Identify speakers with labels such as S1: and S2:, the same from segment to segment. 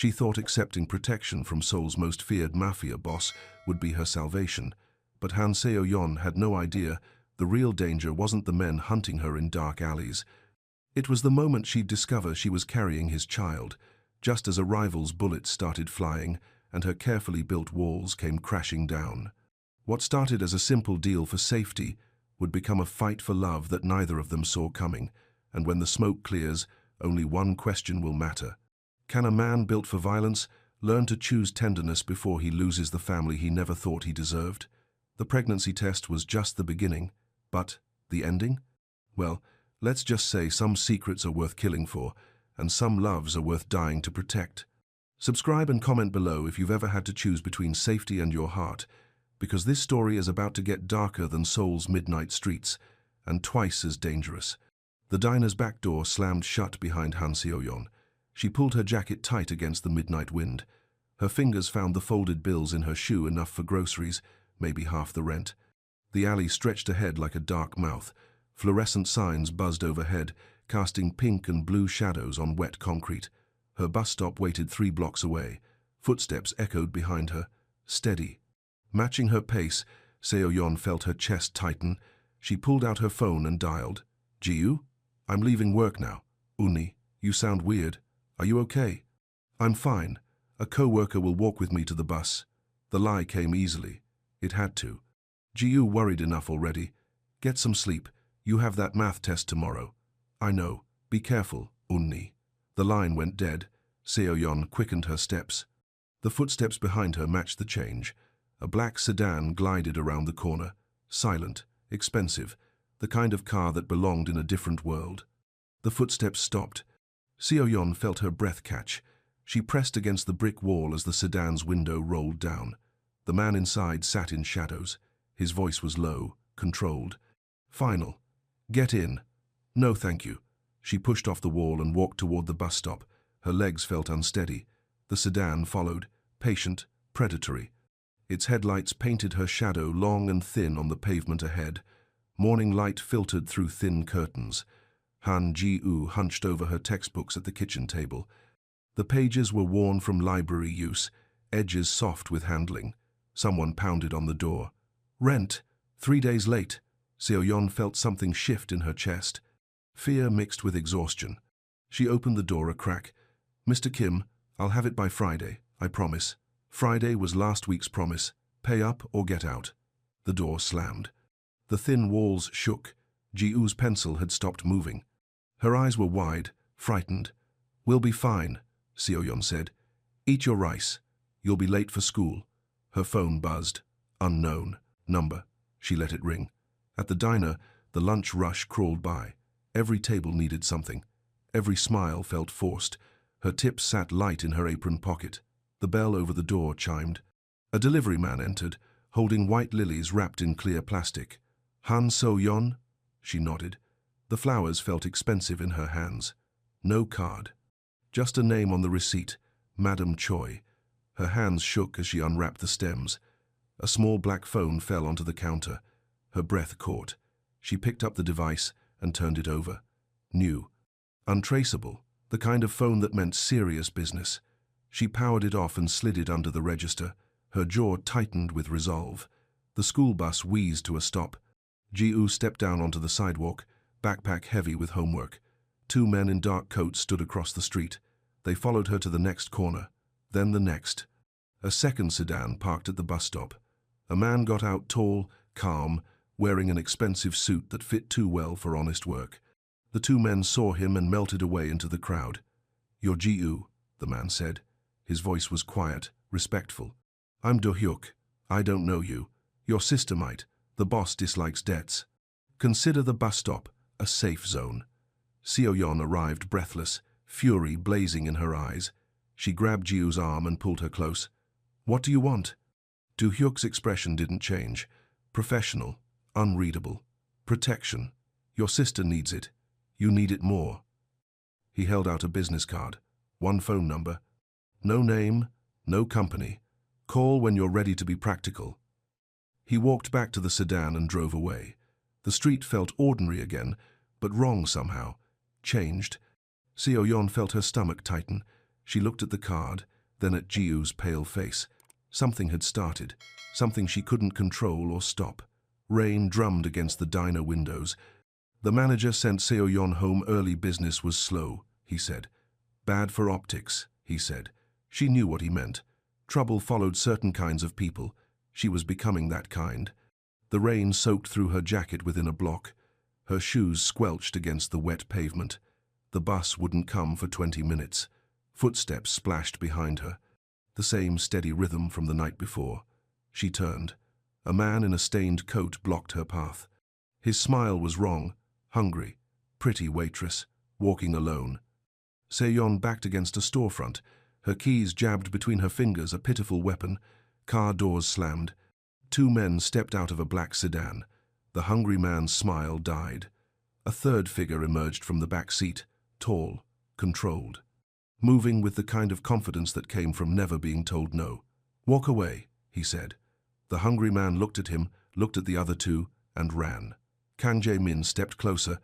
S1: She thought accepting protection from Seoul's most feared mafia boss would be her salvation, but Han Seo-yeon had no idea the real danger wasn't the men hunting her in dark alleys. It was the moment she'd discover she was carrying his child, just as a rival's bullets started flying and her carefully built walls came crashing down. What started as a simple deal for safety would become a fight for love that neither of them saw coming, and when the smoke clears, only one question will matter. Can a man built for violence learn to choose tenderness before he loses the family he never thought he deserved? The pregnancy test was just the beginning, but the ending? Well, let's just say some secrets are worth killing for, and some loves are worth dying to protect. Subscribe and comment below if you've ever had to choose between safety and your heart, because this story is about to get darker than Seoul's midnight streets, and twice as dangerous. The diner's back door slammed shut behind Han Seo-yeon. She pulled her jacket tight against the midnight wind. Her fingers found the folded bills in her shoe, enough for groceries, maybe half the rent. The alley stretched ahead like a dark mouth. Fluorescent signs buzzed overhead, casting pink and blue shadows on wet concrete. Her bus stop waited 3 blocks away. Footsteps echoed behind her. Steady. Matching her pace, Seo-yeon felt her chest tighten. She pulled out her phone and dialed. "Ji-woo? I'm leaving work now. Uni, you sound weird. Are you okay?" "I'm fine. A co-worker will walk with me to the bus." The lie came easily. It had to. Ji-woo worried enough already. "Get some sleep. You have that math test tomorrow." "I know. Be careful, Uni." The line went dead. Seo-yeon quickened her steps. The footsteps behind her matched the change. A black sedan glided around the corner. Silent, expensive, the kind of car that belonged in a different world. The footsteps stopped. Seo-yeon felt her breath catch. She pressed against the brick wall as the sedan's window rolled down. The man inside sat in shadows. His voice was low, controlled. "Final. Get in." "No, thank you." She pushed off the wall and walked toward the bus stop. Her legs felt unsteady. The sedan followed, patient, predatory. Its headlights painted her shadow long and thin on the pavement ahead. Morning light filtered through thin curtains. Han Ji-woo hunched over her textbooks at the kitchen table. The pages were worn from library use, edges soft with handling. Someone pounded on the door. "Rent. 3 days late." Seo-yeon felt something shift in her chest. Fear mixed with exhaustion. She opened the door a crack. "Mr. Kim, I'll have it by Friday, I promise." Friday was last week's promise. Pay up or get out. The door slammed. The thin walls shook. Ji-woo's pencil had stopped moving. Her eyes were wide, frightened. "We'll be fine," Seo-yeon said. "Eat your rice. You'll be late for school." Her phone buzzed. Unknown number. She let it ring. At the diner, the lunch rush crawled by. Every table needed something. Every smile felt forced. Her tips sat light in her apron pocket. The bell over the door chimed. A delivery man entered, holding white lilies wrapped in clear plastic. "Han So-yeon?" She nodded. The flowers felt expensive in her hands. No card. Just a name on the receipt, Madam Choi. Her hands shook as she unwrapped the stems. A small black phone fell onto the counter. Her breath caught. She picked up the device and turned it over. New. Untraceable. The kind of phone that meant serious business. She powered it off and slid it under the register. Her jaw tightened with resolve. The school bus wheezed to a stop. Ji-woo stepped down onto the sidewalk, backpack heavy with homework. 2 men in dark coats stood across the street. They followed her to the next corner, then the next. A second sedan parked at the bus stop. A man got out, tall, calm, wearing an expensive suit that fit too well for honest work. The 2 men saw him and melted away into the crowd. "You're Ji-woo," the man said. His voice was quiet, respectful. "I'm Do-hyuk. I don't know you. Your sister might. The boss dislikes debts. Consider the bus stop a safe zone." Seo-yeon arrived breathless, fury blazing in her eyes. She grabbed Ji-woo's arm and pulled her close. "What do you want?" Do-hyuk's expression didn't change. Professional, unreadable. "Protection. Your sister needs it. You need it more." He held out a business card. 1 phone number. No name, no company. Call when you're ready to be practical. He walked back to the sedan and drove away. The street felt ordinary again, but wrong somehow. Changed. Seo-yeon felt her stomach tighten. She looked at the card, then at Jiu's pale face. Something had started, something she couldn't control or stop. Rain drummed against the diner windows. The manager sent Seo-yeon home early. Business was slow, he said. Bad for optics, he said. She knew what he meant. Trouble followed certain kinds of people. She was becoming that kind. The rain soaked through her jacket within a block. Her shoes squelched against the wet pavement. The bus wouldn't come for 20 minutes. Footsteps splashed behind her. The same steady rhythm from the night before. She turned. A man in a stained coat blocked her path. His smile was wrong, hungry, pretty waitress, walking alone. Seo-yeon backed against a storefront, her keys jabbed between her fingers, a pitiful weapon. Car doors slammed. 2 men stepped out of a black sedan. The hungry man's smile died. A third figure emerged from the back seat, tall, controlled, moving with the kind of confidence that came from never being told no. Walk away, he said. The hungry man looked at him, looked at the other 2, and ran. Kang Jae-min stepped closer.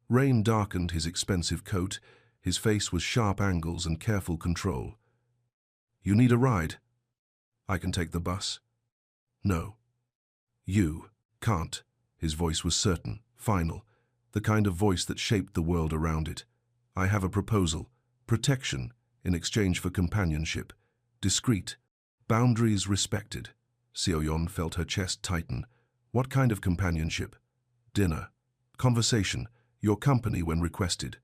S1: Rain darkened his expensive coat. His face was sharp angles and careful control. You need a ride? I can take the bus. No. You can't. His voice was certain, final, the kind of voice that shaped the world around it. I have a proposal. Protection in exchange for companionship. Discreet. Boundaries respected. Seo-yeon felt her chest tighten. What kind of companionship? Dinner. Conversation. Your company when requested.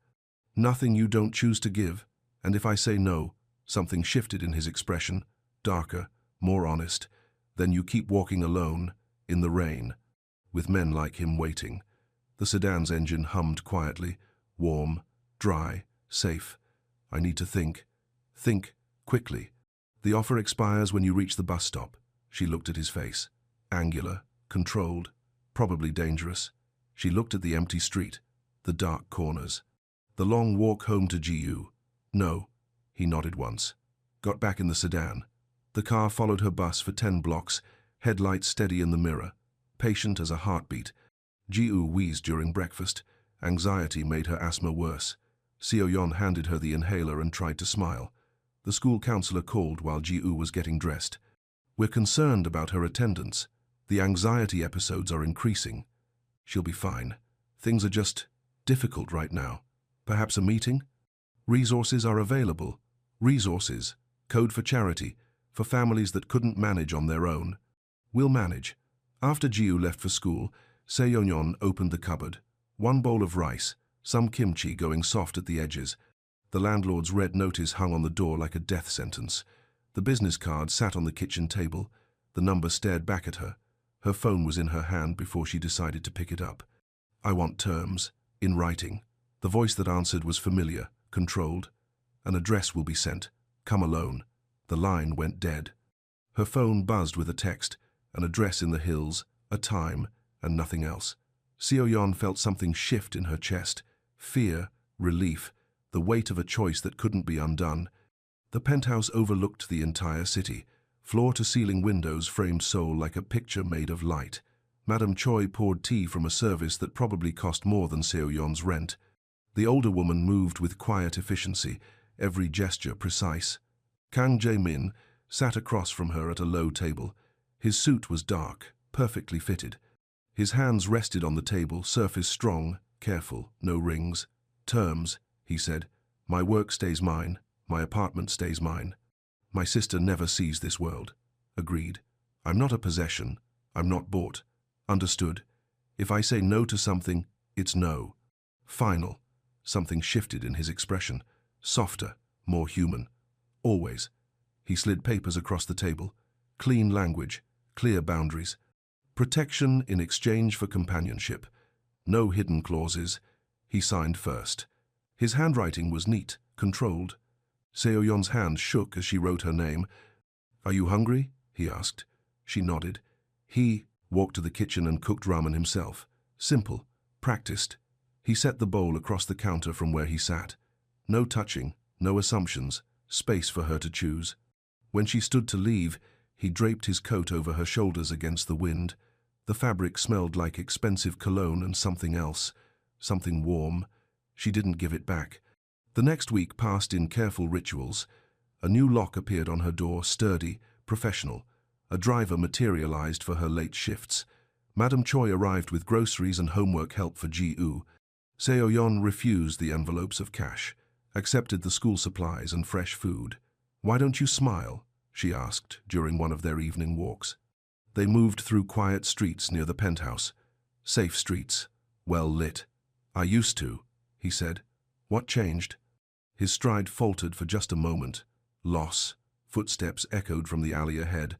S1: Nothing you don't choose to give. And if I say no, something shifted in his expression, darker, more honest. Then you keep walking alone, in the rain, with men like him waiting. The sedan's engine hummed quietly, warm, dry, safe. I need to think. Think, quickly. The offer expires when you reach the bus stop. She looked at his face. Angular, controlled, probably dangerous. She looked at the empty street, the dark corners. The long walk home to Jiu. No, he nodded once. Got back in the sedan. The car followed her bus for 10 blocks, headlights steady in the mirror, patient as a heartbeat. Jiu wheezed during breakfast. Anxiety made her asthma worse. Seo-yeon handed her the inhaler and tried to smile. The school counselor called while Jiu was getting dressed. We're concerned about her attendance. The anxiety episodes are increasing. She'll be fine. Things are just difficult right now. Perhaps a meeting? Resources are available. Resources. Code for charity. For families that couldn't manage on their own. We'll manage. After Jiu left for school, Seo-yeon opened the cupboard. 1 bowl of rice, some kimchi going soft at the edges. The landlord's red notice hung on the door like a death sentence. The business card sat on the kitchen table. The number stared back at her. Her phone was in her hand before she decided to pick it up. I want terms, in writing. The voice that answered was familiar, controlled. An address will be sent. Come alone. The line went dead. Her phone buzzed with a text, an address in the hills, a time, and nothing else. Seo-yeon felt something shift in her chest. Fear, relief, the weight of a choice that couldn't be undone. The penthouse overlooked the entire city. Floor-to-ceiling windows framed Seoul like a picture made of light. Madame Choi poured tea from a service that probably cost more than Seo-yeon's rent. The older woman moved with quiet efficiency, every gesture precise. Kang Jae-min sat across from her at a low table. His suit was dark, perfectly fitted. His hands rested on the table, surface strong, careful, no rings. Terms, he said. My work stays mine. My apartment stays mine. My sister never sees this world. Agreed. I'm not a possession. I'm not bought. Understood. If I say no to something, it's no. Final. Something shifted in his expression. Softer, more human. Always. He slid papers across the table. Clean language, clear boundaries. Protection in exchange for companionship. No hidden clauses. He signed first. His handwriting was neat, controlled. Seo-yeon's hand shook as she wrote her name. Are you hungry? He asked. She nodded. He walked to the kitchen and cooked ramen himself. Simple, practiced. He set the bowl across the counter from where he sat. No touching, no assumptions, space for her to choose. When she stood to leave, he draped his coat over her shoulders against the wind. The fabric smelled like expensive cologne and something else, something warm. She didn't give it back. The next week passed in careful rituals. A new lock appeared on her door, sturdy, professional. A driver materialized for her late shifts. Madam Choi arrived with groceries and homework help for Ji-woo. Seo-yeon refused the envelopes of cash, accepted the school supplies and fresh food. "Why don't you smile?" she asked during one of their evening walks. They moved through quiet streets near the penthouse. Safe streets, well lit. "I used to," he said. "What changed?" His stride faltered for just a moment. Loss. Footsteps echoed from the alley ahead.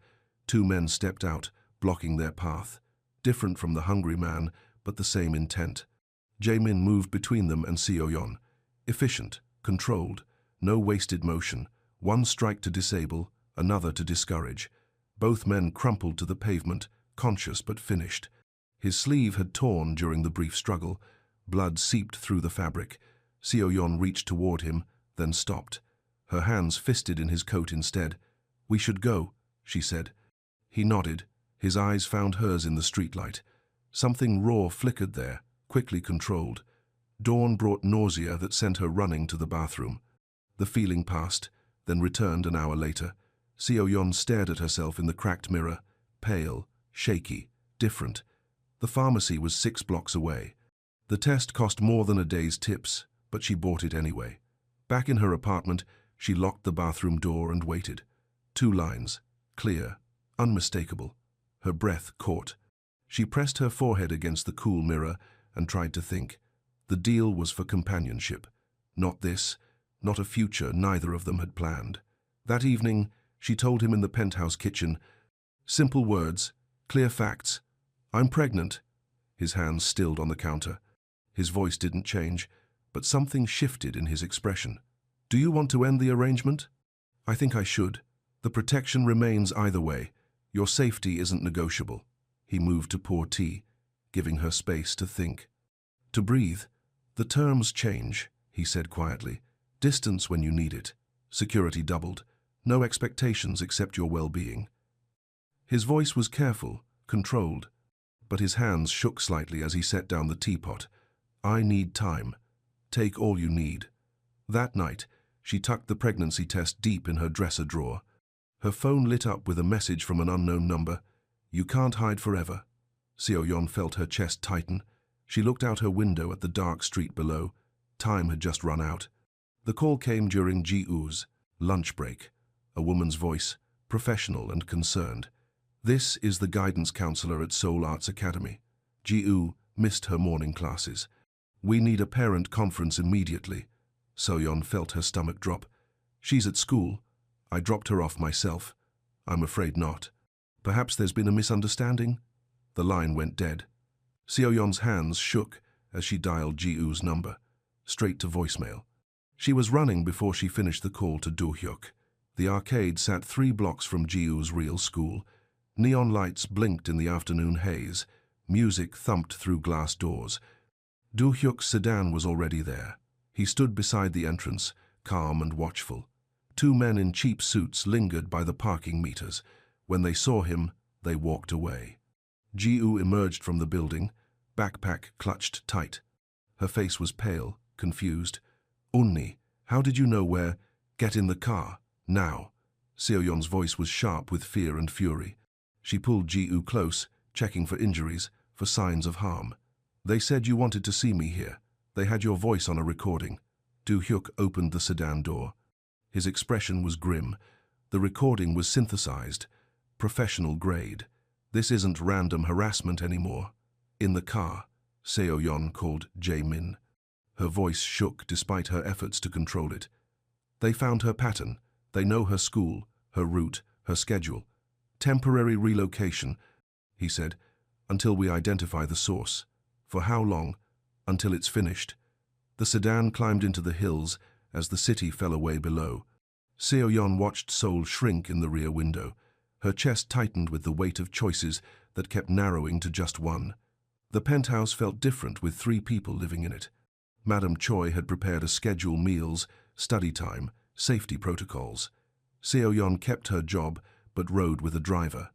S1: Two men stepped out, blocking their path. Different from the hungry man, but the same intent. Jae-min moved between them and Seo-yeon. Efficient, controlled, no wasted motion. One strike to disable, another to discourage. Both men crumpled to the pavement, conscious but finished. His sleeve had torn during the brief struggle. Blood seeped through the fabric. Seo-yeon reached toward him, then stopped. Her hands fisted in his coat instead. "We should go," she said. He nodded. His eyes found hers in the streetlight. Something raw flickered there, quickly controlled. Dawn brought nausea that sent her running to the bathroom. The feeling passed, then returned an hour later. Seo-yeon stared at herself in the cracked mirror, pale, shaky, different. The pharmacy was 6 blocks away. The test cost more than a day's tips, but she bought it anyway. Back in her apartment, she locked the bathroom door and waited. 2 lines, clear, unmistakable. Her breath caught. She pressed her forehead against the cool mirror and tried to think. The deal was for companionship. Not this, not a future neither of them had planned. That evening, she told him in the penthouse kitchen. Simple words, clear facts. "I'm pregnant." His hands stilled on the counter. His voice didn't change, but something shifted in his expression. "Do you want to end the arrangement?" "I think I should. The protection remains either way. Your safety isn't negotiable." He moved to pour tea, giving her space to think. To breathe. "The terms change," he said quietly. "Distance when you need it. Security doubled. No expectations except your well-being." His voice was careful, controlled, but his hands shook slightly as he set down the teapot. "I need time. Take all you need." That night, she tucked the pregnancy test deep in her dresser drawer. Her phone lit up with a message from an unknown number. "You can't hide forever." Seo-yeon felt her chest tighten. She looked out her window at the dark street below. Time had just run out. The call came during Ji-woo's lunch break. A woman's voice, professional and concerned. "This is the guidance counselor at Seoul Arts Academy." Ji-woo missed her morning classes. "We need a parent conference immediately." Seo-yeon felt her stomach drop. "She's at school. I dropped her off myself." "I'm afraid not." "Perhaps there's been a misunderstanding?" The line went dead. Seo-yeon's hands shook as she dialed Ji-woo's number, straight to voicemail. She was running before she finished the call to Do-hyuk. The arcade sat 3 blocks from Ji-woo's real school. Neon lights blinked in the afternoon haze. Music thumped through glass doors. Do-hyuk's sedan was already there. He stood beside the entrance, calm and watchful. 2 men in cheap suits lingered by the parking meters. When they saw him, they walked away. Ji-woo emerged from the building, backpack clutched tight. Her face was pale, confused. "Unni, how did you know where? Get in the car, now." Seo-yeon's voice was sharp with fear and fury. She pulled Ji-woo close, checking for injuries, for signs of harm. "They said you wanted to see me here. They had your voice on a recording." Do-hyuk opened the sedan door. His expression was grim. The recording was synthesized, professional grade. "This isn't random harassment anymore." "In the car," Seo-yeon called Jae-min. Her voice shook despite her efforts to control it. "They found her pattern. They know her school, her route, her schedule. Temporary relocation," he said, "until we identify the source." "For how long?" "Until it's finished." The sedan climbed into the hills as the city fell away below. Seo-yeon watched Seoul shrink in the rear window. Her chest tightened with the weight of choices that kept narrowing to just one. The penthouse felt different with 3 people living in it. Madam Choi had prepared a schedule meals, study time, safety protocols. Seo-yeon kept her job but rode with a driver.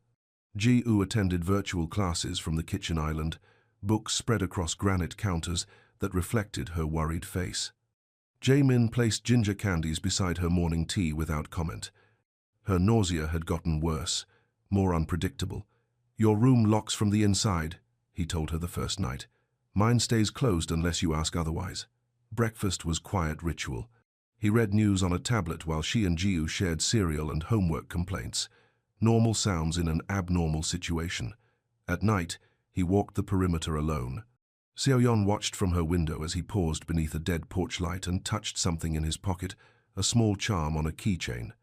S1: Ji-woo attended virtual classes from the kitchen island, books spread across granite counters that reflected her worried face. Jae-min placed ginger candies beside her morning tea without comment. Her nausea had gotten worse, more unpredictable. "Your room locks from the inside," he told her the first night. "Mine stays closed unless you ask otherwise." Breakfast was quiet ritual. He read news on a tablet while she and Jiu shared cereal and homework complaints. Normal sounds in an abnormal situation. At night, he walked the perimeter alone. Seo-yeon watched from her window as he paused beneath a dead porch light and touched something in his pocket, a small charm on a keychain.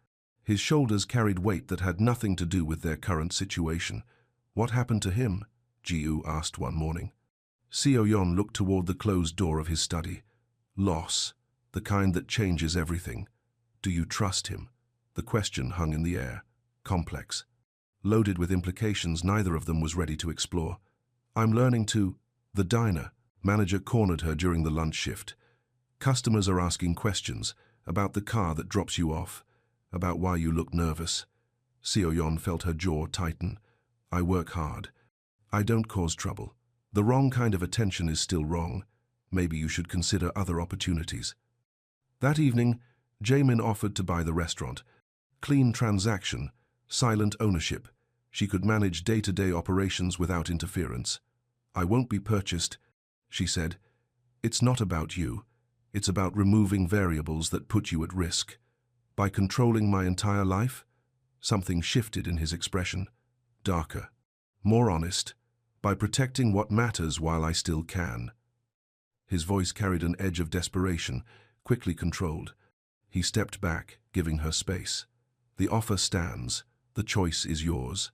S1: His shoulders carried weight that had nothing to do with their current situation. "What happened to him?" Jiu asked one morning. Seo-yeon looked toward the closed door of his study. "Loss, the kind that changes everything. Do you trust him?" The question hung in the air, complex, loaded with implications neither of them was ready to explore. "I'm learning to..." The diner manager cornered her during the lunch shift. "Customers are asking questions about the car that drops you off, about why you look nervous." Seo-yeon felt her jaw tighten. "I work hard. I don't cause trouble. The wrong kind of attention is still wrong. Maybe you should consider other opportunities." That evening, Jae-min offered to buy the restaurant. Clean transaction, silent ownership. She could manage day-to-day operations without interference. "I won't be purchased," she said. "It's not about you. It's about removing variables that put you at risk. By controlling my entire life?" Something shifted in his expression. Darker. More honest. "By protecting what matters while I still can." His voice carried an edge of desperation, quickly controlled. He stepped back, giving her space. "The offer stands. The choice is yours."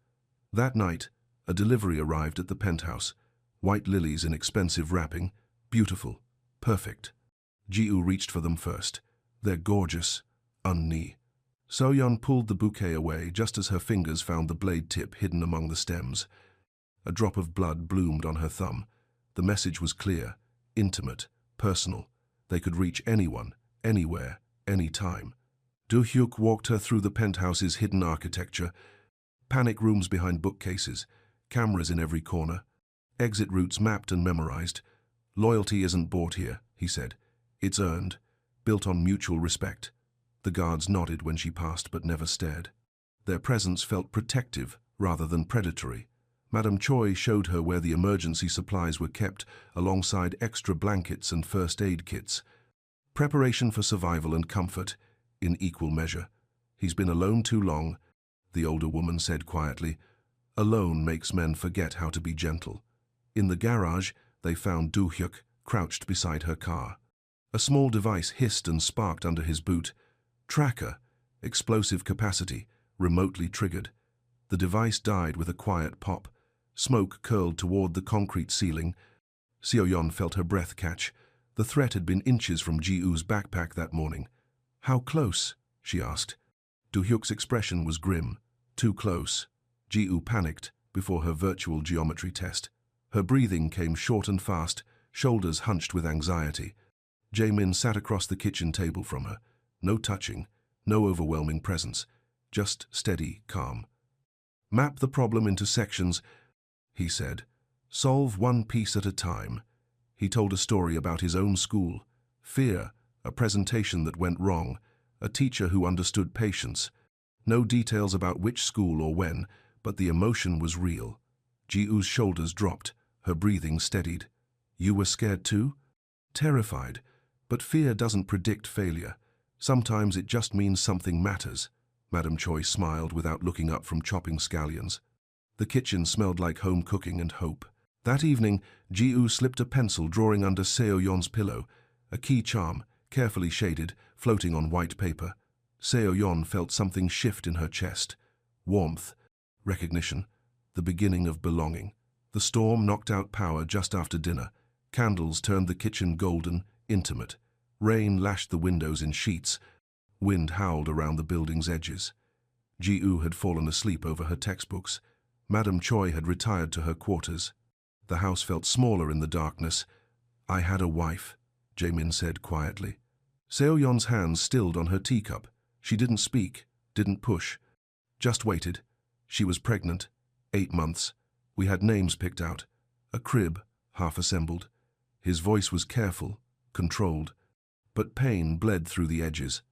S1: That night, a delivery arrived at the penthouse. White lilies in expensive wrapping. Beautiful. Perfect. Jiu reached for them first. "They're gorgeous. Unni." Seo-yeon pulled the bouquet away just as her fingers found the blade tip hidden among the stems. A drop of blood bloomed on her thumb. The message was clear, intimate, personal. They could reach anyone, anywhere, anytime. Do-hyuk walked her through the penthouse's hidden architecture. Panic rooms behind bookcases, cameras in every corner. Exit routes mapped and memorized. "Loyalty isn't bought here," he said. "It's earned, built on mutual respect." The guards nodded when she passed but never stared. Their presence felt protective rather than predatory. Madame Choi showed her where the emergency supplies were kept, alongside extra blankets and first aid kits. Preparation for survival and comfort, in equal measure. "He's been alone too long," the older woman said quietly. "Alone makes men forget how to be gentle." In the garage, they found Do-hyuk crouched beside her car. A small device hissed and sparked under his boot. Tracker, explosive capacity, remotely triggered. The device died with a quiet pop. Smoke curled toward the concrete ceiling. Seo-yeon felt her breath catch. The threat had been inches from Jiu's backpack that morning. "How close?" she asked. Do-hyuk's expression was grim. "Too close." Jiu panicked before her virtual geometry test. Her breathing came short and fast, shoulders hunched with anxiety. Jae-min sat across the kitchen table from her. No touching, no overwhelming presence, just steady, calm. "Map the problem into sections," he said. "Solve one piece at a time." He told a story about his own school. Fear, a presentation that went wrong, a teacher who understood patience. No details about which school or when, but the emotion was real. Jiu's shoulders dropped. Her breathing steadied. "You were scared too?" "Terrified. But fear doesn't predict failure. Sometimes it just means something matters." Madame Choi smiled without looking up from chopping scallions. The kitchen smelled like home cooking and hope. That evening, Jiu slipped a pencil drawing under Seo-yeon's pillow, a key charm, carefully shaded, floating on white paper. Seo-yeon felt something shift in her chest. Warmth, recognition, the beginning of belonging. The storm knocked out power just after dinner. Candles turned the kitchen golden, intimate. Rain lashed the windows in sheets. Wind howled around the building's edges. Jiu had fallen asleep over her textbooks. Madame Choi had retired to her quarters. The house felt smaller in the darkness. "I had a wife," Jae-min said quietly. Seo-yeon's hands stilled on her teacup. She didn't speak, didn't push. Just waited. She was pregnant. 8 months. We had names picked out. A crib, half assembled. His voice was careful, controlled. but pain bled through the edges.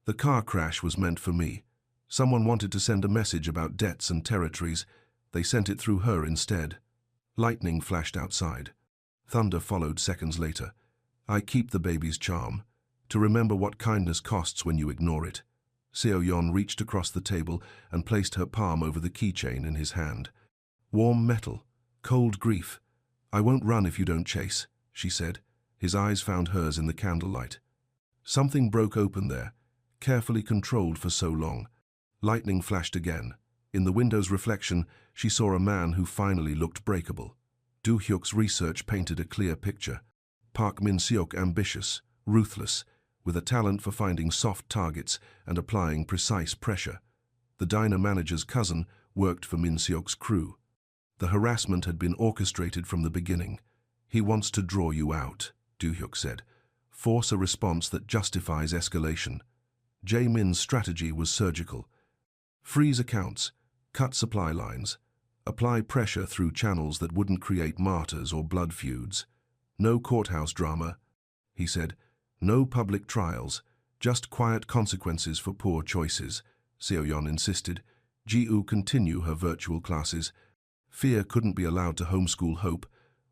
S1: The car crash was meant for me. Someone wanted to send a message about debts and territories. They sent it through her instead. Lightning flashed outside. Thunder followed seconds later. I keep the baby's charm, to remember what kindness costs when you ignore it. Seo-yeon reached across the table and placed her palm over the keychain in his hand. Warm metal, cold grief. I won't run if you don't chase, she said. His eyes found hers in the candlelight. Something broke open there, carefully controlled for so long. Lightning flashed again. In the window's reflection, she saw a man who finally looked breakable. Do-hyuk's research painted a clear picture. Park Min-seok ambitious, ruthless, with a talent for finding soft targets and applying precise pressure. The diner manager's cousin worked for Min-seok's crew. The harassment had been orchestrated from the beginning. He wants to draw you out, Do-hyuk said. Force a response that justifies escalation. Jae-min's strategy was surgical. Freeze accounts, cut supply lines, apply pressure through channels that wouldn't create martyrs or blood feuds. No courthouse drama, he said. No public trials, just quiet consequences for poor choices, Seo-yeon insisted. Ji-woo continue her virtual classes. Fear couldn't be allowed to homeschool hope.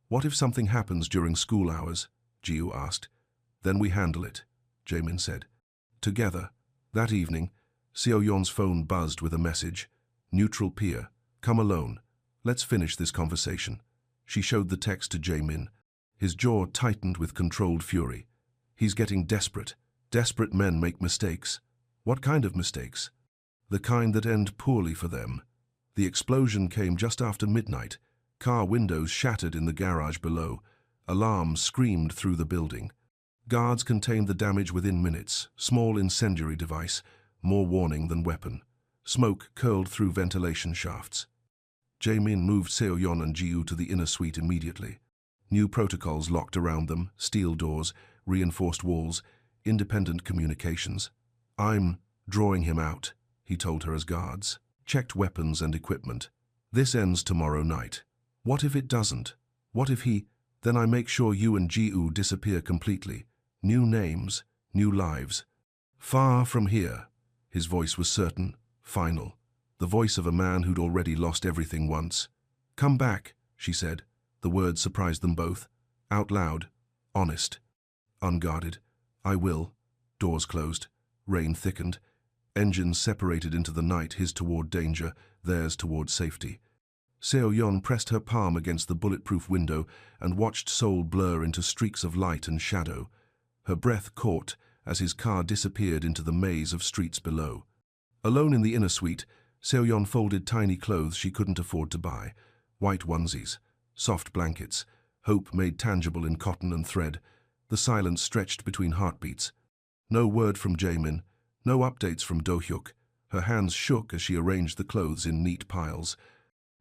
S1: What if something happens during school hours? Ji-woo asked. Then we handle it, Jae-min said. Together, that evening, Seo-yeon's phone buzzed with a message. Neutral peer, come alone. Let's finish this conversation. She showed the text to Jae-min. His jaw tightened with controlled fury. He's getting desperate. Desperate men make mistakes. What kind of mistakes? The kind that end poorly for them. The explosion came just after midnight. Car windows shattered in the garage below. Alarms screamed through the building. Guards contained the damage within minutes. Small incendiary device, more warning than weapon. Smoke curled through ventilation shafts. Jae-min moved Seo-yeon and Ji-woo to the inner suite immediately. New protocols locked around them, steel doors, reinforced walls, independent communications. I'm drawing him out, he told her as guards. Checked weapons and equipment. This ends tomorrow night. What if it doesn't? What if he... Then I make sure you and Ji-woo disappear completely. New names, new lives. Far from here. His voice was certain, final. The voice of a man who'd already lost everything once. Come back, she said. The words surprised them both. Out loud. Honest. Unguarded. I will. Doors closed. Rain thickened. Engines separated into the night, his toward danger, theirs toward safety. Seo-yeon pressed her palm against the bulletproof window and watched Seoul blur into streaks of light and shadow. Her breath caught as his car disappeared into the maze of streets below. Alone in the inner suite, Seo-yeon folded tiny clothes she couldn't afford to buy. White onesies, soft blankets, hope made tangible in cotton and thread. The silence stretched between heartbeats. No word from Jae-min, no updates from Do-hyuk. Her hands shook as she arranged the clothes in neat piles.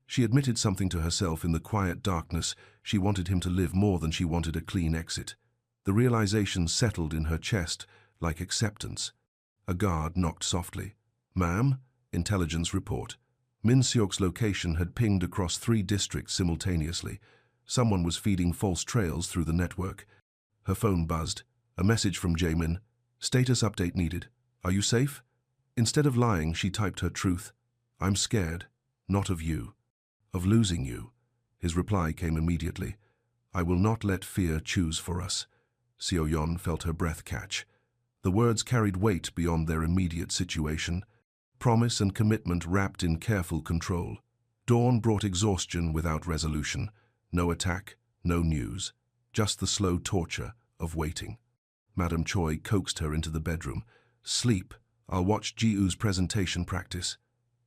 S1: She admitted something to herself in the quiet darkness. She wanted him to live more than she wanted a clean exit. The realization settled in her chest like acceptance. A guard knocked softly. Ma'am? Intelligence report. Min-seok's location had pinged across 3 districts simultaneously. Someone was feeding false trails through the network. Her phone buzzed. A message from Jae-min. Status update needed. Are you safe? Instead of lying, she typed her truth. I'm scared. Not of you. Of losing you. His reply came immediately. I will not let fear choose for us. Seo-yeon felt her breath catch. The words carried weight beyond their immediate situation. Promise and commitment wrapped in careful control. Dawn brought exhaustion without resolution. No attack, no news. Just the slow torture of waiting. Madame Choi coaxed her into the bedroom. Sleep. I'll watch Ji-woo's presentation practice.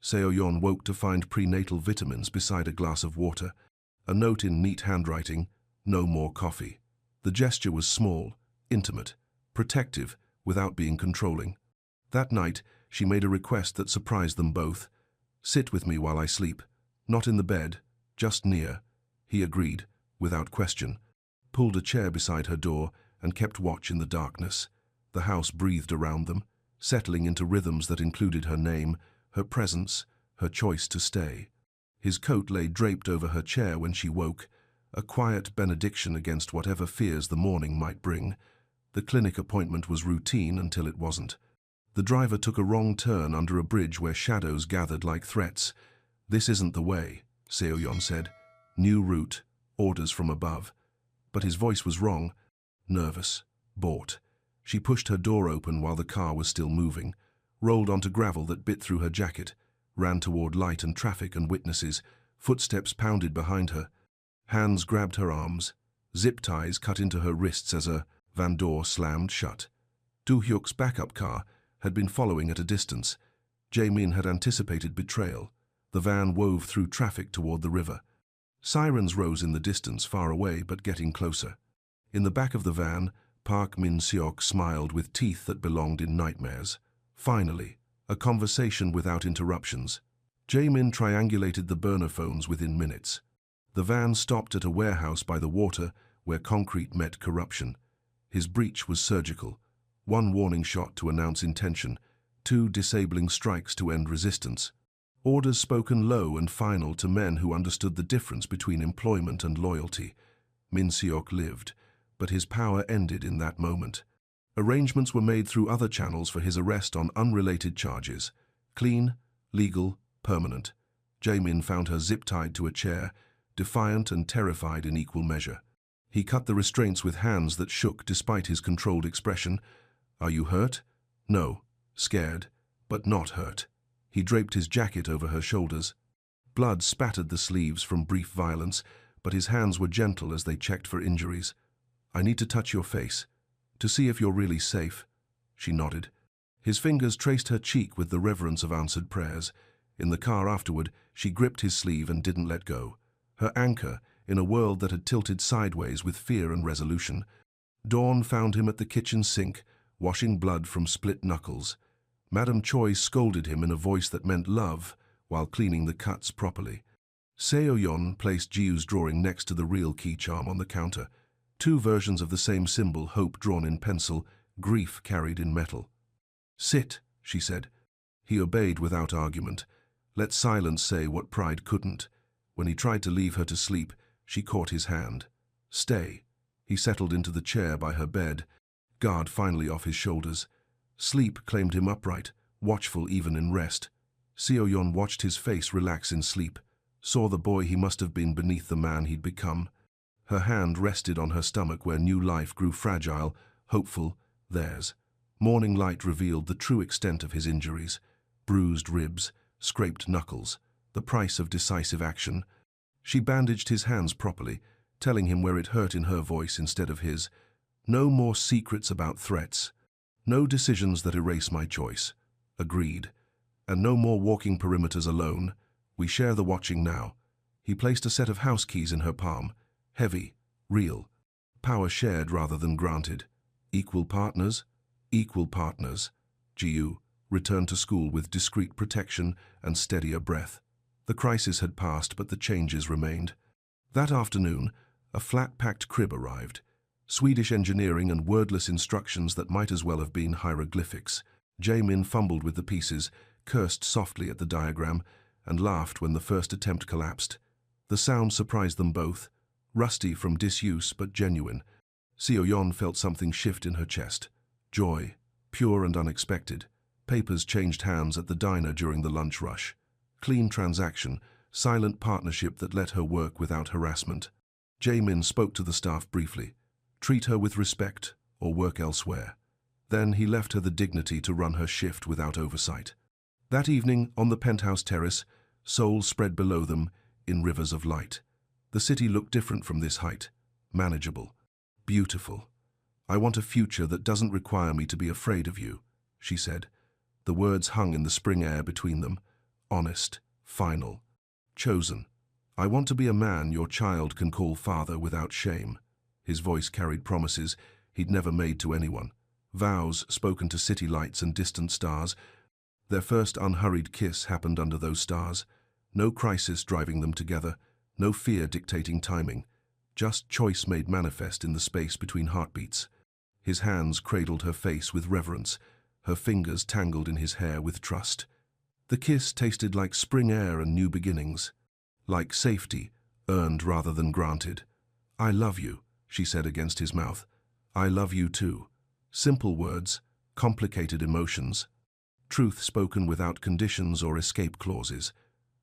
S1: Seo-yeon woke to find prenatal vitamins beside a glass of water. A note in neat handwriting, no more coffee. The gesture was small, intimate, protective, without being controlling. That night, she made a request that surprised them both. Sit with me while I sleep. Not in the bed, just near. He agreed, without question, pulled a chair beside her door, and kept watch in the darkness. The house breathed around them, settling into rhythms that included her name, her presence, her choice to stay. His coat lay draped over her chair when she woke, a quiet benediction against whatever fears the morning might bring. The clinic appointment was routine until it wasn't. The driver took a wrong turn under a bridge where shadows gathered like threats. "This isn't the way," Seo-yeon said. "New route, orders from above." But his voice was wrong. Nervous, bought. She pushed her door open while the car was still moving, rolled onto gravel that bit through her jacket, ran toward light and traffic and witnesses. Footsteps pounded behind her. Hands grabbed her arms. Zip ties cut into her wrists as a van door slammed shut. Do-hyuk's backup car had been following at a distance. Jae-min had anticipated betrayal. The van wove through traffic toward the river. Sirens rose in the distance, far away but getting closer. In the back of the van, Park Min-seok smiled with teeth that belonged in nightmares. Finally, a conversation without interruptions. Jae-min triangulated the burner phones within minutes. The van stopped at a warehouse by the water where concrete met corruption. His breach was surgical. 1 warning shot to announce intention, 2 disabling strikes to end resistance. Orders spoken low and final to men who understood the difference between employment and loyalty. Min-seok lived, but his power ended in that moment. Arrangements were made through other channels for his arrest on unrelated charges. Clean, legal, permanent. Jae-min found her zip-tied to a chair, defiant and terrified in equal measure. He cut the restraints with hands that shook despite his controlled expression. "Are you hurt?" "No." "Scared, but not hurt." He draped his jacket over her shoulders. Blood spattered the sleeves from brief violence, but his hands were gentle as they checked for injuries. "I need to touch your face, to see if you're really safe." She nodded. His fingers traced her cheek with the reverence of answered prayers. In the car afterward, she gripped his sleeve and didn't let go. Her anchor, in a world that had tilted sideways with fear and resolution. Dawn found him at the kitchen sink, washing blood from split knuckles. Madame Choi scolded him in a voice that meant love, while cleaning the cuts properly. Seo-yeon placed Jiu's drawing next to the real key charm on the counter. 2 versions of the same symbol, hope drawn in pencil, grief carried in metal. "Sit," she said. He obeyed without argument. Let silence say what pride couldn't. When he tried to leave her to sleep, she caught his hand. "Stay." He settled into the chair by her bed, guard finally off his shoulders. Sleep claimed him upright, watchful even in rest. Seo-yeon watched his face relax in sleep, saw the boy he must have been beneath the man he'd become. Her hand rested on her stomach where new life grew fragile, hopeful, theirs. Morning light revealed the true extent of his injuries. Bruised ribs, scraped knuckles, the price of decisive action. She bandaged his hands properly, telling him where it hurt in her voice instead of his. "No more secrets about threats. No decisions that erase my choice." Agreed. "And no more walking perimeters alone. We share the watching now." He placed a set of house keys in her palm. Heavy, real. Power shared rather than granted. Equal partners? Equal partners. Jiu returned to school with discreet protection and steadier breath. The crisis had passed, but the changes remained. That afternoon, a flat-packed crib arrived. Swedish engineering and wordless instructions that might as well have been hieroglyphics. Jae-min fumbled with the pieces, cursed softly at the diagram, and laughed when the first attempt collapsed. The sound surprised them both, rusty from disuse but genuine. Seo-yeon felt something shift in her chest. Joy, pure and unexpected. Papers changed hands at the diner during the lunch rush. Clean transaction, silent partnership that let her work without harassment. Jae-min spoke to the staff briefly. Treat her with respect or work elsewhere. Then he left her the dignity to run her shift without oversight. That evening, on the penthouse terrace, Seoul spread below them in rivers of light. The city looked different from this height. Manageable. Beautiful. "I want a future that doesn't require me to be afraid of you," she said. The words hung in the spring air between them. Honest, final, chosen. "I want to be a man your child can call father without shame." His voice carried promises he'd never made to anyone. Vows spoken to city lights and distant stars. Their first unhurried kiss happened under those stars. No crisis driving them together, no fear dictating timing. Just choice made manifest in the space between heartbeats. His hands cradled her face with reverence, her fingers tangled in his hair with trust. The kiss tasted like spring air and new beginnings. Like safety, earned rather than granted. "I love you," she said against his mouth. "I love you too." Simple words, complicated emotions. Truth spoken without conditions or escape clauses.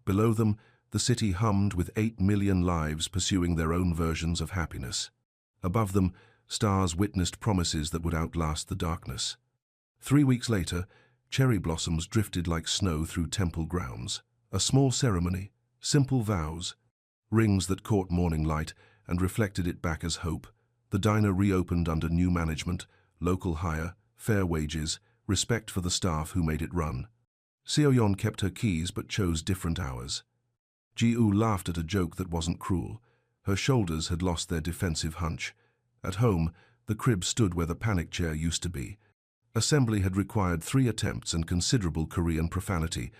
S1: Below them, the city hummed with 8 million lives pursuing their own versions of happiness. Above them, stars witnessed promises that would outlast the darkness. 3 weeks later, cherry blossoms drifted like snow through temple grounds. A small ceremony, simple vows, rings that caught morning light and reflected it back as hope. The diner reopened under new management, local hire, fair wages, respect for the staff who made it run. Seo-yeon kept her keys but chose different hours. Ji-woo laughed at a joke that wasn't cruel. Her shoulders had lost their defensive hunch. At home, the crib stood where the panic chair used to be. Assembly had required 3 attempts and considerable Korean profanity,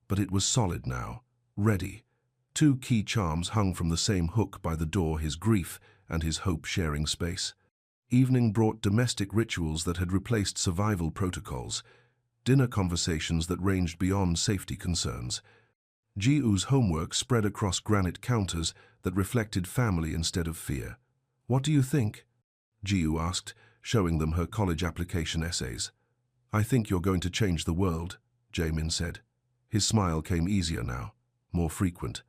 S1: but it was solid now, ready. 2 key charms hung from the same hook by the door, his grief and his hope sharing space. Evening brought domestic rituals that had replaced survival protocols, dinner conversations that ranged beyond safety concerns. Ji-woo's homework spread across granite counters that reflected family instead of fear. "What do you think?" Ji-woo asked, showing them her college application essays. "I think you're going to change the world," Jaemin said. His smile came easier now, more frequent,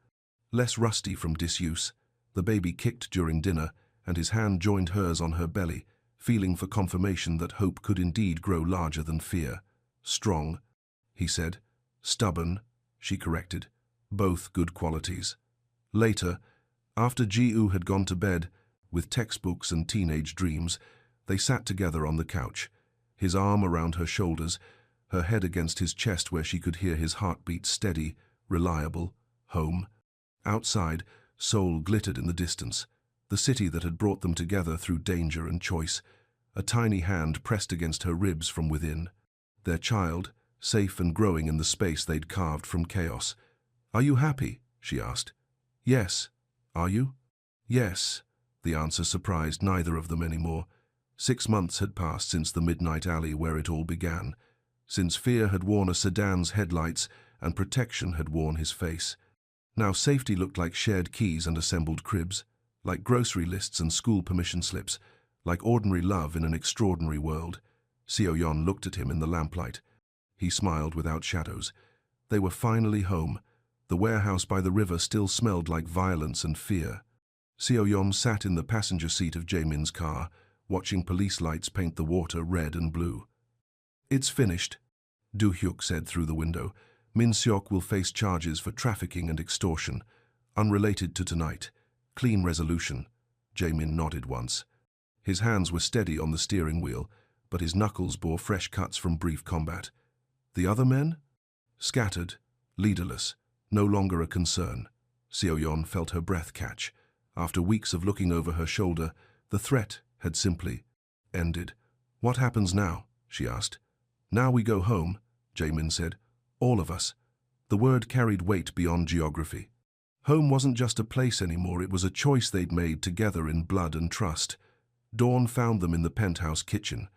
S1: less rusty from disuse. The baby kicked during dinner, and his hand joined hers on her belly, feeling for confirmation that hope could indeed grow larger than fear. "Strong," he said. "Stubborn," she corrected. Both good qualities. Later, after Ji-woo had gone to bed, with textbooks and teenage dreams, they sat together on the couch, his arm around her shoulders, her head against his chest where she could hear his heartbeat steady, reliable, home. Outside, Seoul glittered in the distance, the city that had brought them together through danger and choice. A tiny hand pressed against her ribs from within. Their child, safe and growing in the space they'd carved from chaos. "Are you happy?" she asked. "Yes." "Are you?" "Yes." The answer surprised neither of them anymore. 6 months had passed since the midnight alley where it all began, since fear had worn a sedan's headlights and protection had worn his face. Now safety looked like shared keys and assembled cribs, like grocery lists and school permission slips, like ordinary love in an extraordinary world. Seo-yeon looked at him in the lamplight. He smiled without shadows. They were finally home. The warehouse by the river still smelled like violence and fear. Seo-yeon sat in the passenger seat of Jaemin's car, watching police lights paint the water red and blue. "It's finished," Do-hyuk said through the window. "Min-seok will face charges for trafficking and extortion, unrelated to tonight. Clean resolution." Jaemin nodded once. His hands were steady on the steering wheel, but his knuckles bore fresh cuts from brief combat. The other men? Scattered, leaderless, no longer a concern. Seo-yeon felt her breath catch. After weeks of looking over her shoulder, the threat had simply ended. "What happens now?" she asked. "Now we go home," Jaemin said. "All of us." The word carried weight beyond geography. Home wasn't just a place anymore, it was a choice they'd made together in blood and trust. Dawn found them in the penthouse kitchen.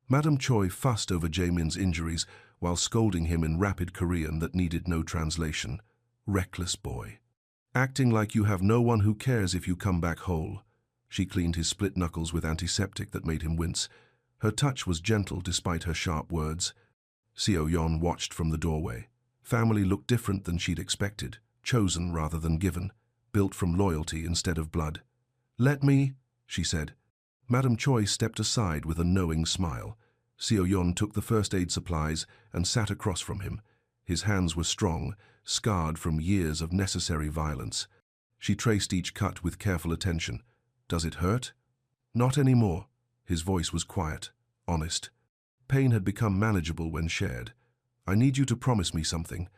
S1: Madame Choi fussed over Jaemin's injuries while scolding him in rapid Korean that needed no translation. Reckless boy. "Acting like you have no one who cares if you come back whole." She cleaned his split knuckles with antiseptic that made him wince. Her touch was gentle despite her sharp words. Seo-yeon watched from the doorway. Family looked different than she'd expected, chosen rather than given, built from loyalty instead of blood. "Let me," she said. Madame Choi stepped aside with a knowing smile. Seo-yeon took the first aid supplies and sat across from him. His hands were strong, scarred from years of necessary violence. She traced each cut with careful attention. "Does it hurt?" "Not anymore." His voice was quiet, honest. Pain had become manageable when shared. "I need you to promise me something,"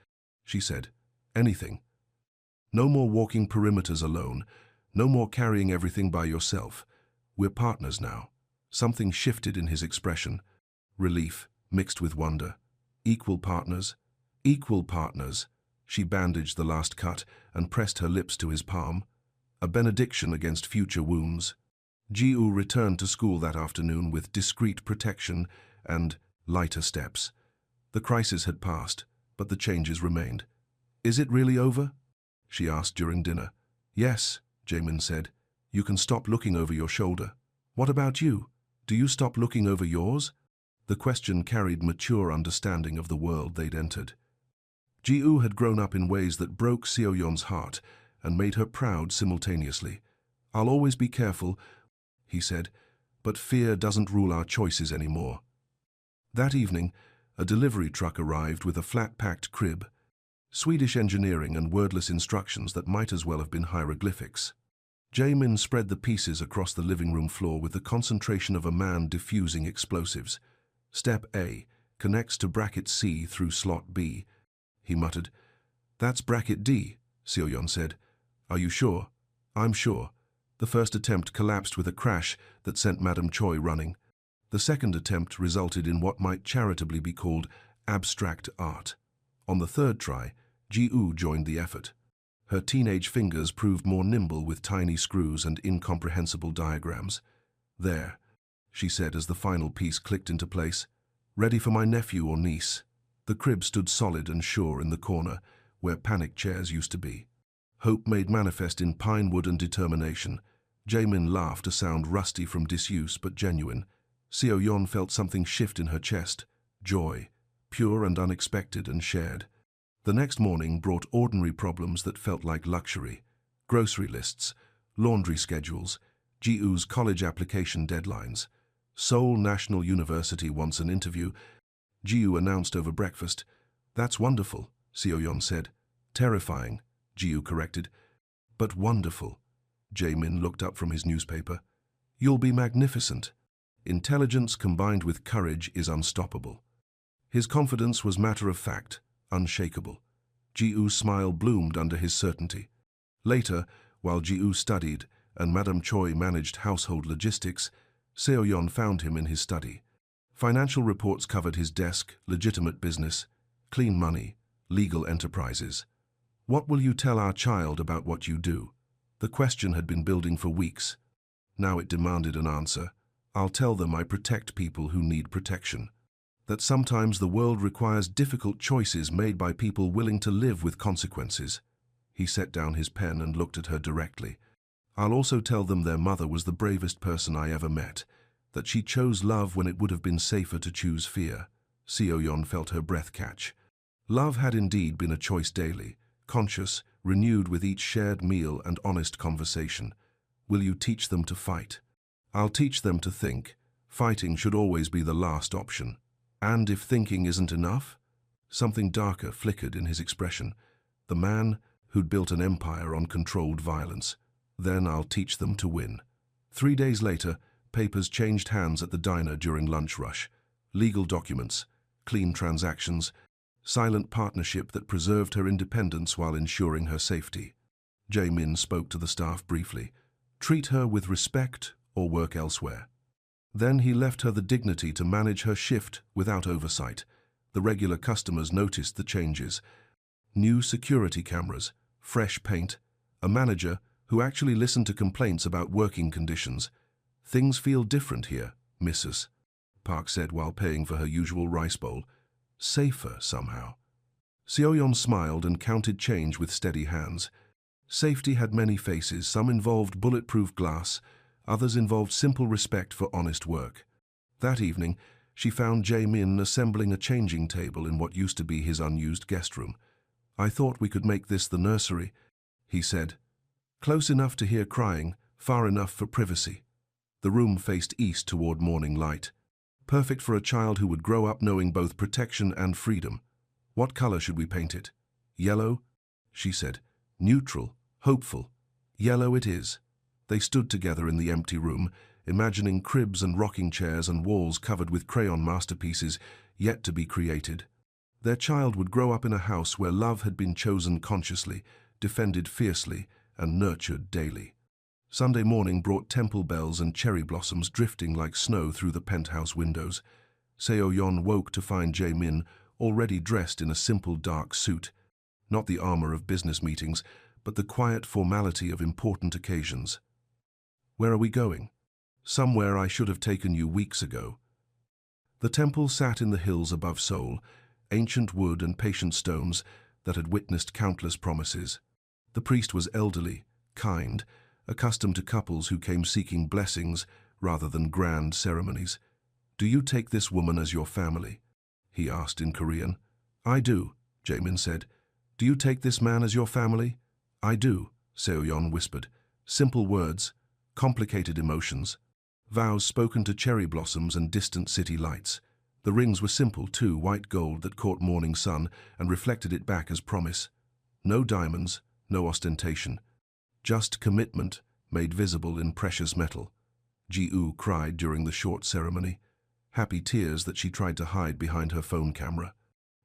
S1: she said. "Anything. No more walking perimeters alone. No more carrying everything by yourself. We're partners now." Something shifted in his expression. Relief, mixed with wonder. "Equal partners?" "Equal partners." She bandaged the last cut and pressed her lips to his palm. A benediction against future wounds. Ji-woo returned to school that afternoon with discreet protection and lighter steps. The crisis had passed, but the changes remained. "Is it really over?" she asked during dinner. "Yes," Jaemin said. "You can stop looking over your shoulder." "What about you? Do you stop looking over yours?" The question carried mature understanding of the world they'd entered. Ji-woo had grown up in ways that broke Seo-yeon's heart and made her proud simultaneously. "I'll always be careful," he said, "but fear doesn't rule our choices anymore." That evening, a delivery truck arrived with a flat-packed crib, Swedish engineering and wordless instructions that might as well have been hieroglyphics. Jae-min spread the pieces across the living room floor with the concentration of a man diffusing explosives. "Step A connects to bracket C through slot B," he muttered. "That's bracket D," Seo-yeon said. "Are you sure?" "I'm sure." The first attempt collapsed with a crash that sent Madame Choi running. The second attempt resulted in what might charitably be called abstract art. On the third try, Ji-woo joined the effort. Her teenage fingers proved more nimble with tiny screws and incomprehensible diagrams. "There," she said as the final piece clicked into place. "Ready for my nephew or niece." The crib stood solid and sure in the corner, where panic chairs used to be. Hope made manifest in pine wood and determination. Jae-min laughed, a sound rusty from disuse but genuine. Seo-yeon felt something shift in her chest. Joy, pure and unexpected and shared. The next morning brought ordinary problems that felt like luxury. Grocery lists, laundry schedules, Ji-woo's college application deadlines. Seoul National University wants an interview, Ji-woo announced over breakfast. "That's wonderful," Seo-yeon said. "Terrifying," Ji-woo corrected. "But wonderful." Jae-min looked up from his newspaper. "You'll be magnificent." Intelligence combined with courage is unstoppable. His confidence was matter of fact, unshakable. Ji-woo's smile bloomed under his certainty. Later, while Ji-woo studied and Madame Choi managed household logistics, Seo-yeon found him in his study. Financial reports covered his desk, legitimate business, clean money, legal enterprises. "What will you tell our child about what you do?" The question had been building for weeks. Now it demanded an answer. "I'll tell them I protect people who need protection. That sometimes the world requires difficult choices made by people willing to live with consequences." He set down his pen and looked at her directly. "I'll also tell them their mother was the bravest person I ever met, that she chose love when it would have been safer to choose fear." Seo-yeon felt her breath catch. Love had indeed been a choice daily, conscious, renewed with each shared meal and honest conversation. "Will you teach them to fight?" "I'll teach them to think. Fighting should always be the last option." "And if thinking isn't enough?" Something darker flickered in his expression. "The man who'd built an empire on controlled violence. Then I'll teach them to win." 3 days later, papers changed hands at the diner during lunch rush. Legal documents, clean transactions, silent partnership that preserved her independence while ensuring her safety. Jae-min spoke to the staff briefly. Treat her with respect or work elsewhere. Then he left her the dignity to manage her shift without oversight. The regular customers noticed the changes. New security cameras, fresh paint, a manager who actually listened to complaints about working conditions. "Things feel different here, Mrs." Park said while paying for her usual rice bowl. "Safer, somehow." Seo-yeon smiled and counted change with steady hands. Safety had many faces. Some involved bulletproof glass, others involved simple respect for honest work. That evening, she found Jae-min assembling a changing table in what used to be his unused guest room. "I thought we could make this the nursery," he said. "Close enough to hear crying, far enough for privacy." The room faced east toward morning light. Perfect for a child who would grow up knowing both protection and freedom. "What color should we paint it?" "Yellow," she said. "Neutral, hopeful. Yellow it is." They stood together in the empty room, imagining cribs and rocking chairs and walls covered with crayon masterpieces yet to be created. Their child would grow up in a house where love had been chosen consciously, defended fiercely, and nurtured daily. Sunday morning brought temple bells and cherry blossoms drifting like snow through the penthouse windows. Seo-yeon woke to find Jae-min already dressed in a simple dark suit. Not the armor of business meetings, but the quiet formality of important occasions. "Where are we going?" "Somewhere I should have taken you weeks ago." The temple sat in the hills above Seoul, ancient wood and patient stones that had witnessed countless promises. The priest was elderly, kind, accustomed to couples who came seeking blessings rather than grand ceremonies. "Do you take this woman as your family?" he asked in Korean. "I do," Jaemin said. "Do you take this man as your family?" "I do," Seo-yeon whispered. Simple words, complicated emotions. Vows spoken to cherry blossoms and distant city lights. The rings were simple too, white gold that caught morning sun and reflected it back as promise. No diamonds, no ostentation. Just commitment made visible in precious metal. Ji-woo cried during the short ceremony, happy tears that she tried to hide behind her phone camera.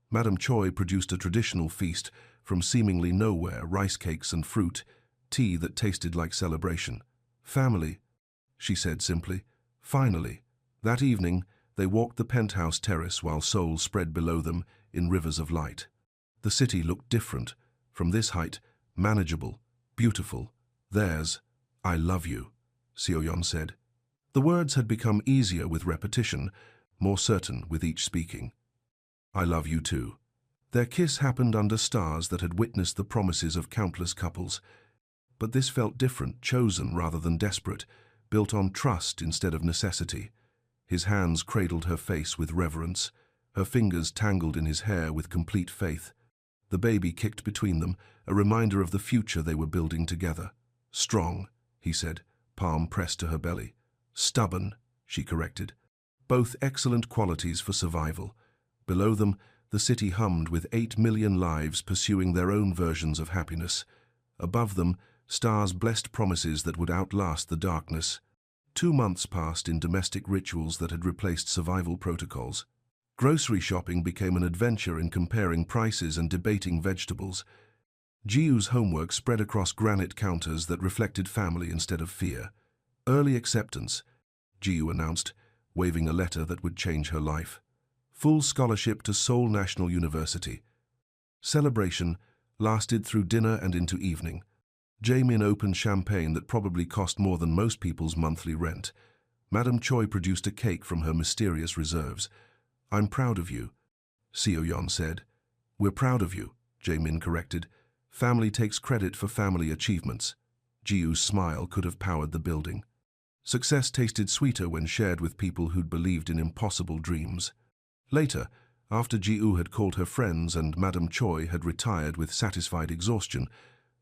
S1: Madame Choi produced a traditional feast from seemingly nowhere, rice cakes and fruit, tea that tasted like celebration. "Family," she said simply. Finally. That evening, they walked the penthouse terrace while Seoul spread below them in rivers of light. The city looked different. From this height, manageable, beautiful. Theirs, "I love you," Seo-yeon said. The words had become easier with repetition, more certain with each speaking. "I love you too." Their kiss happened under stars that had witnessed the promises of countless couples. But this felt different, chosen rather than desperate, built on trust instead of necessity. His hands cradled her face with reverence, her fingers tangled in his hair with complete faith. The baby kicked between them, a reminder of the future they were building together. "Strong," he said, palm pressed to her belly. "Stubborn," she corrected. Both excellent qualities for survival. Below them, the city hummed with 8 million lives pursuing their own versions of happiness. Above them, stars blessed promises that would outlast the darkness. 2 months passed in domestic rituals that had replaced survival protocols. Grocery shopping became an adventure in comparing prices and debating vegetables. Ji-woo's homework spread across granite counters that reflected family instead of fear. "Early acceptance," Ji-woo announced, waving a letter that would change her life. "Full scholarship to Seoul National University." Celebration lasted through dinner and into evening. Jaemin opened champagne that probably cost more than most people's monthly rent. Madame Choi produced a cake from her mysterious reserves. "I'm proud of you," Seo-yeon said. "We're proud of you," Jaemin corrected. "Family takes credit for family achievements." Ji-woo's smile could have powered the building. Success tasted sweeter when shared with people who'd believed in impossible dreams. Later, after Ji-woo had called her friends and Madame Choi had retired with satisfied exhaustion,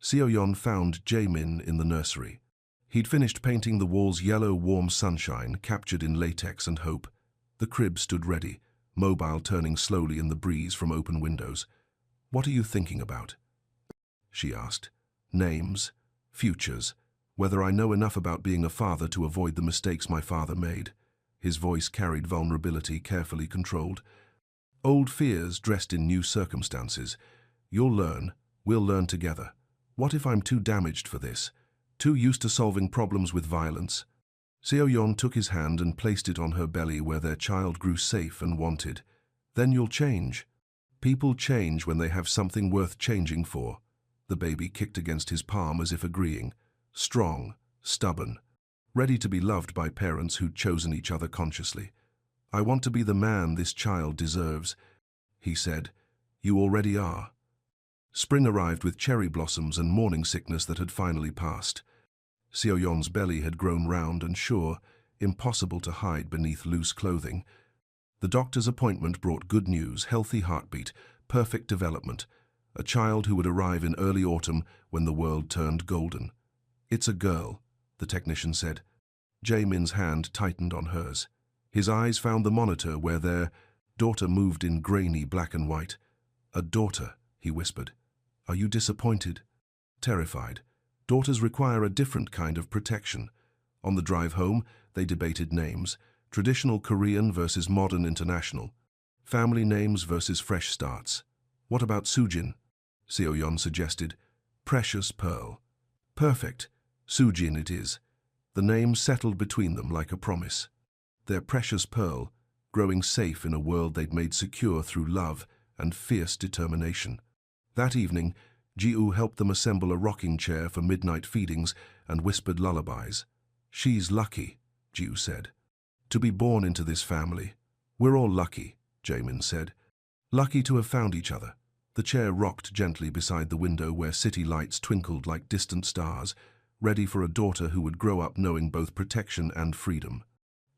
S1: Seo-yeon found Jaemin in the nursery. He'd finished painting the walls yellow, warm sunshine, captured in latex and hope. The crib stood ready, mobile turning slowly in the breeze from open windows. "What are you thinking about?" she asked. "Names, futures, whether I know enough about being a father to avoid the mistakes my father made." His voice carried vulnerability, carefully controlled. "Old fears dressed in new circumstances. You'll learn, we'll learn together. What if I'm too damaged for this? Too used to solving problems with violence?" Seo-yeon took his hand and placed it on her belly where their child grew safe and wanted. "Then you'll change. People change when they have something worth changing for." The baby kicked against his palm as if agreeing. Strong, stubborn, ready to be loved by parents who'd chosen each other consciously. "I want to be the man this child deserves," he said. "You already are." Spring arrived with cherry blossoms and morning sickness that had finally passed. Seo-yeon's belly had grown round and sure, impossible to hide beneath loose clothing. The doctor's appointment brought good news, healthy heartbeat, perfect development, a child who would arrive in early autumn when the world turned golden. "It's a girl," the technician said. Jaemin's hand tightened on hers. His eyes found the monitor where their daughter moved in grainy black and white. "A daughter," he whispered. "Are you disappointed?" Terrified. Daughters require a different kind of protection. On the drive home, they debated names, traditional Korean versus modern international, family names versus fresh starts. "What about Sujin?" Seo-yeon suggested. "Precious Pearl." "Perfect. Sujin it is." The name settled between them like a promise. Their precious pearl, growing safe in a world they'd made secure through love and fierce determination. That evening, Ji-woo helped them assemble a rocking chair for midnight feedings and whispered lullabies. "She's lucky," Ji-woo said, "to be born into this family." "We're all lucky," Jaemin said. "Lucky to have found each other." The chair rocked gently beside the window where city lights twinkled like distant stars, ready for a daughter who would grow up knowing both protection and freedom.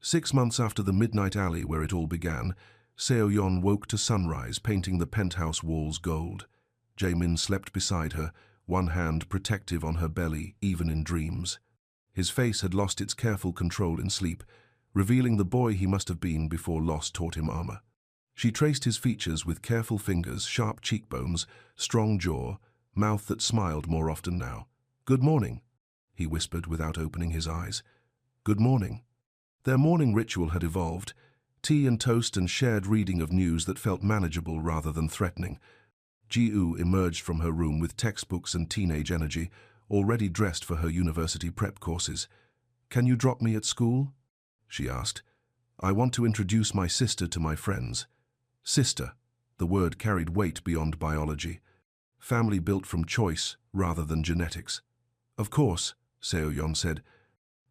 S1: 6 months after the midnight alley where it all began, Seo-yeon woke to sunrise, painting the penthouse walls gold. Jae-min slept beside her, one hand protective on her belly, even in dreams. His face had lost its careful control in sleep, revealing the boy he must have been before loss taught him armor. She traced his features with careful fingers, sharp cheekbones, strong jaw, mouth that smiled more often now. "Good morning," he whispered without opening his eyes. "Good morning." Their morning ritual had evolved, tea and toast and shared reading of news that felt manageable rather than threatening. Ji-woo emerged from her room with textbooks and teenage energy, already dressed for her university prep courses. "Can you drop me at school?" she asked. "I want to introduce my sister to my friends." Sister. The word carried weight beyond biology. Family built from choice rather than genetics. "Of course," Seo-yeon said.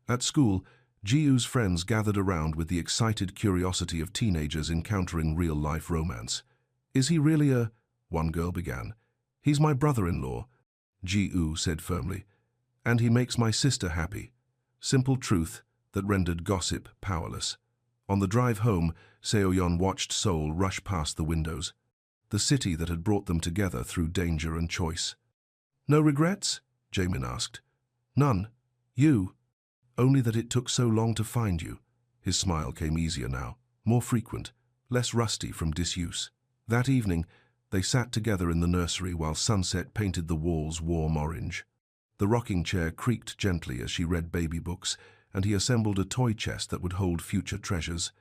S1: At school, Ji-woo's friends gathered around with the excited curiosity of teenagers encountering real-life romance. "Is he really a—" one girl began. "He's my brother-in-law," Ji-woo said firmly. "And he makes my sister happy." Simple truth that rendered gossip powerless. On the drive home, Seo-yeon watched Seoul rush past the windows. The city that had brought them together through danger and choice. "No regrets?" Jae-min asked. "None. You? Only that it took so long to find you." His smile came easier now, more frequent, less rusty from disuse. That evening, they sat together in the nursery while sunset painted the walls warm orange. The rocking chair creaked gently as she read baby books, and he assembled a toy chest that would hold future treasures.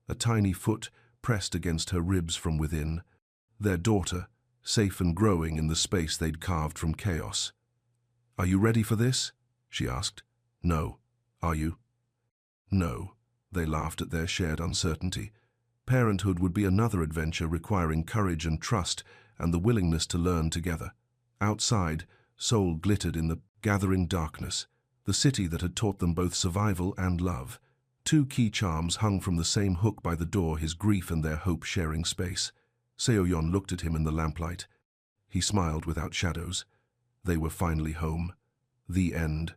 S1: A tiny foot pressed against her ribs from within. Their daughter, safe and growing in the space they'd carved from chaos. "Are you ready for this?" she asked. "No. Are you?" "No." They laughed at their shared uncertainty. Parenthood would be another adventure requiring courage and trust and the willingness to learn together. Outside, Seoul glittered in the gathering darkness, the city that had taught them both survival and love. 2 key charms hung from the same hook by the door, his grief and their hope sharing space. Seo-yeon looked at him in the lamplight. He smiled without shadows. They were finally home. The end.